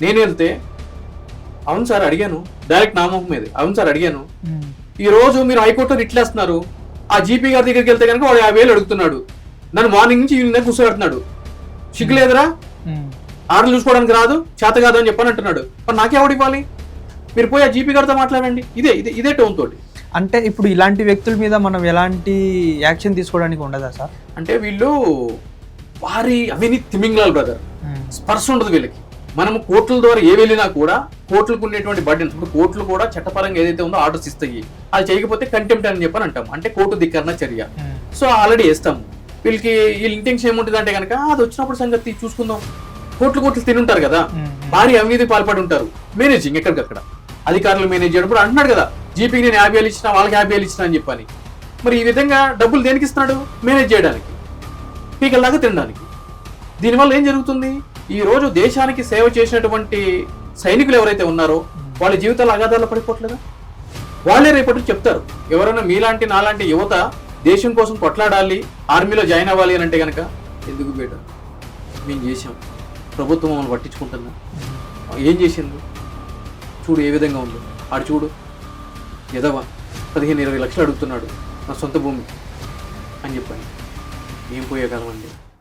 నేను వెళ్తే అవును సార్ అడిగాను, డైరెక్ట్ నామం మీద అవును సార్ అడిగాను, ఈ రోజు మీరు హైకోర్టులో ఇట్లేస్తున్నారు, ఆ జీపీ గారి దగ్గరికి వెళ్తే కనుక వాడు 50,000 అడుగుతున్నాడు, నన్ను మార్నింగ్ నుంచి ఈవినింగ్ దాకా కూర్చోబెడుతున్నాడు, సిగ్గులేదురా, ఆర్డర్ చూసుకోవడానికి రాదు, చేత కాదు అని చెప్పని అంటున్నాడు. మరి నాకెవడు ఇవ్వాలి? మీరు పోయి ఆ జీపీ గారితో మాట్లాడండి. ఇదే టోన్ తోటి. అంటే ఇప్పుడు ఇలాంటి వ్యక్తుల మీద మనం ఎలాంటి యాక్షన్ తీసుకోవడానికి ఉండదా సార్? అంటే వీళ్ళు వారి అవినీతి తిమింగలాలు బ్రదర్, స్పర్శ ఉండదు వీళ్ళకి. మనం కోర్టుల ద్వారా ఏ వెళ్ళినా కూడా కోర్టులకు ఉండేటువంటి బర్డెన్స్, ఇప్పుడు కోర్టులు కూడా చట్టపరంగా ఏదైతే ఉందో ఆర్డర్స్ ఇస్తాయి, అది చేయకపోతే కంటెంప్ట్ అని చెప్పని అంటాం, అంటే కోర్టు ధిక్కరణ చర్య. సో ఆల్రెడీ వేస్తాము. వీళ్ళ ఇంటెన్షన్ ఏముంటుంది అంటే కనుక అది వచ్చినప్పుడు సంగతి చూసుకుందాం. కోర్టులు తినుంటారు కదా, భారీ అవినీతి పాల్పడి ఉంటారు, మేనేజింగ్ ఎక్కడికక్కడ అధికారులు మేనేజ్ చేయడం అంటున్నాడు కదా, జీపీకి నేను 50,000 ఇచ్చినా, వాళ్ళకి 50,000 ఇచ్చినా అని చెప్పని. మరి ఈ విధంగా డబ్బులు దేనికి ఇస్తున్నాడు? మేనేజ్ చేయడానికి, పీకల్లాగా తినడానికి. దీనివల్ల ఏం జరుగుతుంది? ఈ రోజు దేశానికి సేవ చేసినటువంటి సైనికులు ఎవరైతే ఉన్నారో వాళ్ళ జీవితాలు అగాధాల్లో పడిపోవట్లేదా? వాళ్ళే రేపటి చెప్తారు, ఎవరైనా మీలాంటి నాలాంటి యువత దేశం కోసం కొట్లాడాలి, ఆర్మీలో జాయిన్ అవ్వాలి అని అంటే కనుక, ఎందుకు బేట మేము చేసాం, ప్రభుత్వం మమ్మల్ని పట్టించుకుంటుందా? ఏం చేసింది చూడు, ఏ విధంగా ఉందో ఆడు చూడు, ఎదవ 15-20 లక్షలు అడుగుతున్నాడు నా సొంత భూమి అని చెప్పాను. ఏం పోయే కాలం అండి.